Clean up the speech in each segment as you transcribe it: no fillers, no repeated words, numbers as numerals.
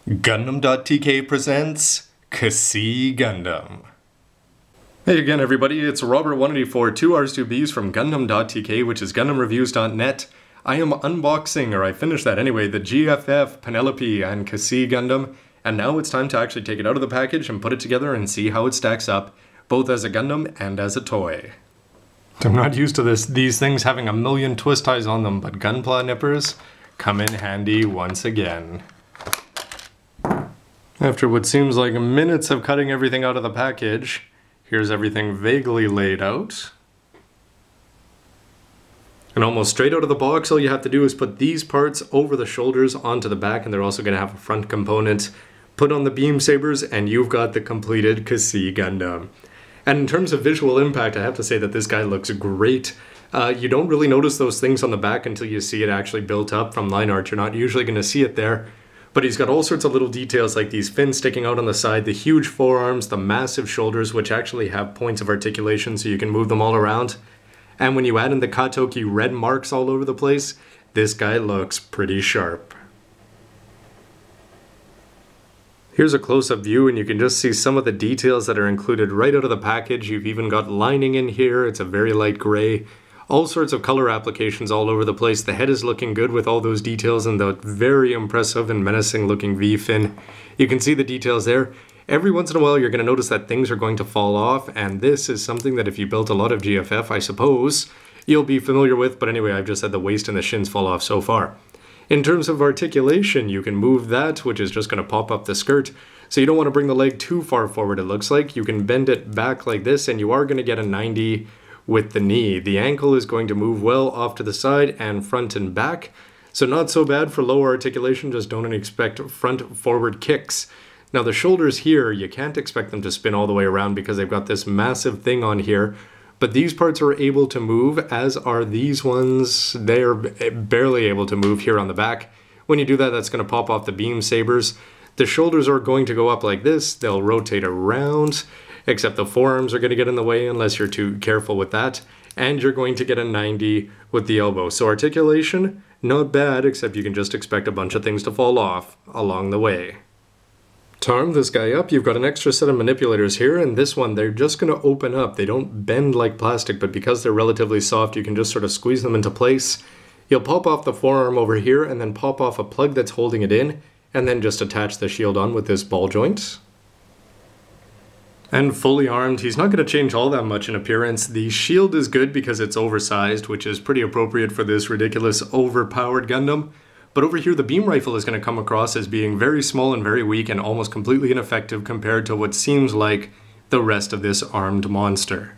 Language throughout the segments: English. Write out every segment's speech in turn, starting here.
Gundam.tk presents Kusii Gundam. Hey again everybody, it's Robert184, 2Rs2Bs from Gundam.tk, which is GundamReviews.net. I am unboxing, or I finished that anyway, the GFF, Penelope, and Kusii Gundam, and now it's time to actually take it out of the package and put it together and see how it stacks up, both as a Gundam and as a toy. I'm not used to these things having a million twist ties on them, but gunpla nippers come in handy once again. After what seems like minutes of cutting everything out of the package, here's everything vaguely laid out. And almost straight out of the box, all you have to do is put these parts over the shoulders onto the back, and they're also going to have a front component. Put on the beam sabers, and you've got the completed Kusii Gundam. And in terms of visual impact, I have to say that this guy looks great. You don't really notice those things on the back until you see it actually built up from line art. You're not usually going to see it there. But he's got all sorts of little details like these fins sticking out on the side, the huge forearms, the massive shoulders, which actually have points of articulation so you can move them all around. And when you add in the Katoki red marks all over the place, this guy looks pretty sharp. Here's a close-up view, and you can just see some of the details that are included right out of the package. You've even got lining in here. It's a very light gray. All sorts of color applications all over the place. The head is looking good with all those details and the very impressive and menacing looking V-fin. You can see the details there. Every once in a while you're going to notice that things are going to fall off, and this is something that if you built a lot of GFF, I suppose, you'll be familiar with, but anyway, I've just had the waist and the shins fall off so far. In terms of articulation, you can move that, which is just going to pop up the skirt. So you don't want to bring the leg too far forward, it looks like. You can bend it back like this, and you are going to get a 90 with the knee. The ankle is going to move well off to the side and front and back. So not so bad for lower articulation, just don't expect front forward kicks. Now the shoulders here, you can't expect them to spin all the way around because they've got this massive thing on here. But these parts are able to move, as are these ones. They're barely able to move here on the back. When you do that, that's going to pop off the beam sabers. The shoulders are going to go up like this. They'll rotate around, except the forearms are going to get in the way unless you're too careful with that. And you're going to get a 90 with the elbow. So articulation, not bad, except you can just expect a bunch of things to fall off along the way. To arm this guy up, you've got an extra set of manipulators here, and this one, they're just going to open up. They don't bend like plastic, but because they're relatively soft, you can just sort of squeeze them into place. You'll pop off the forearm over here, and then pop off a plug that's holding it in, and then just attach the shield on with this ball joint. And fully armed, he's not going to change all that much in appearance. The shield is good because it's oversized, which is pretty appropriate for this ridiculous overpowered Gundam. But over here, the beam rifle is going to come across as being very small and very weak and almost completely ineffective compared to what seems like the rest of this armed monster.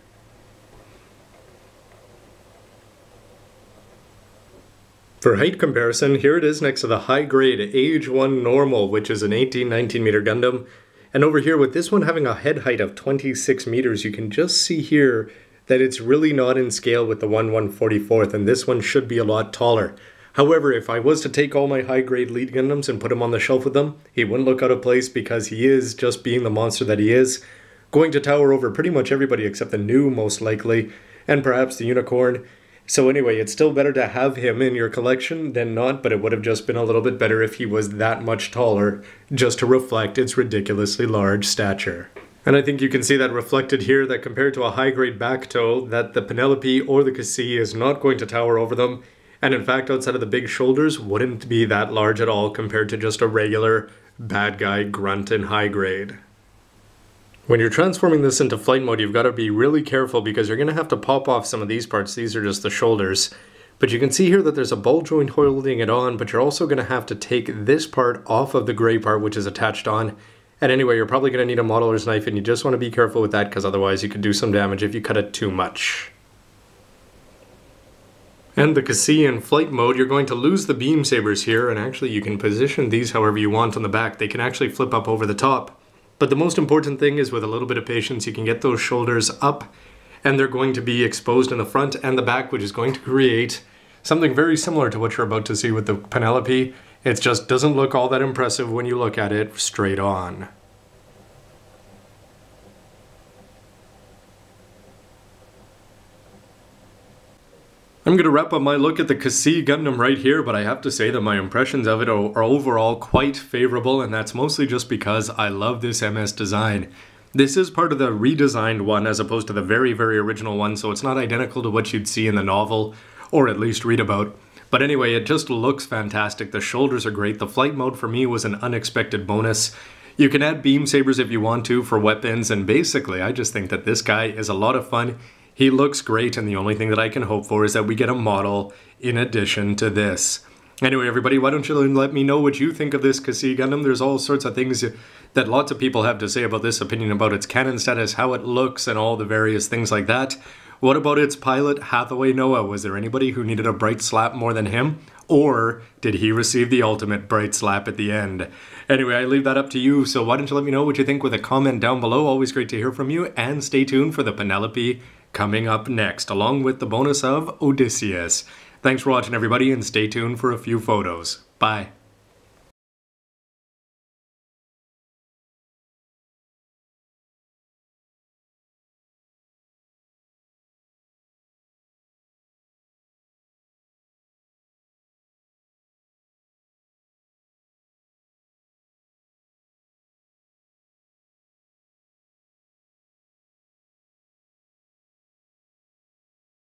For height comparison, here it is next to the high-grade Age 1 Normal, which is an 18-19 meter Gundam. And over here, with this one having a head height of 26 meters, you can just see here that it's really not in scale with the 1/144th, and this one should be a lot taller. However, if I was to take all my high-grade lead Gundams and put him on the shelf with them, he wouldn't look out of place because he is, just being the monster that he is, going to tower over pretty much everybody except the new, most likely, and perhaps the Unicorn. So anyway, it's still better to have him in your collection than not, but it would have just been a little bit better if he was that much taller, just to reflect its ridiculously large stature. And I think you can see that reflected here, that compared to a high-grade back toe, that the Penelope or the Kusii is not going to tower over them. And in fact, outside of the big shoulders, wouldn't be that large at all compared to just a regular bad guy grunt in high grade. When you're transforming this into flight mode, you've got to be really careful because you're going to have to pop off some of these parts. These are just the shoulders. But you can see here that there's a ball joint holding it on, but you're also going to have to take this part off of the gray part, which is attached on. And anyway, you're probably going to need a modeler's knife, and you just want to be careful with that because otherwise you could do some damage if you cut it too much. And the Kusii in flight mode, you're going to lose the beam sabers here, and actually you can position these however you want on the back. They can actually flip up over the top. But the most important thing is with a little bit of patience, you can get those shoulders up, and they're going to be exposed in the front and the back, which is going to create something very similar to what you're about to see with the Penelope. It just doesn't look all that impressive when you look at it straight on. I'm going to wrap up my look at the Kusii Gundam right here, but I have to say that my impressions of it are overall quite favorable, and that's mostly just because I love this MS design. This is part of the redesigned one as opposed to the very, very original one, so it's not identical to what you'd see in the novel, or at least read about. But anyway, it just looks fantastic. The shoulders are great. The flight mode for me was an unexpected bonus. You can add beam sabers if you want to for weapons, and basically I just think that this guy is a lot of fun. He looks great, and the only thing that I can hope for is that we get a model in addition to this. Anyway, everybody, why don't you let me know what you think of this Kusii Gundam? There's all sorts of things that lots of people have to say about this opinion, about its canon status, how it looks, and all the various things like that. What about its pilot, Hathaway Noah? Was there anybody who needed a bright slap more than him? Or did he receive the ultimate bright slap at the end? Anyway, I leave that up to you, so why don't you let me know what you think with a comment down below. Always great to hear from you, and stay tuned for the Penelope coming up next, along with the bonus of Odysseus. Thanks for watching, everybody, and stay tuned for a few photos. Bye.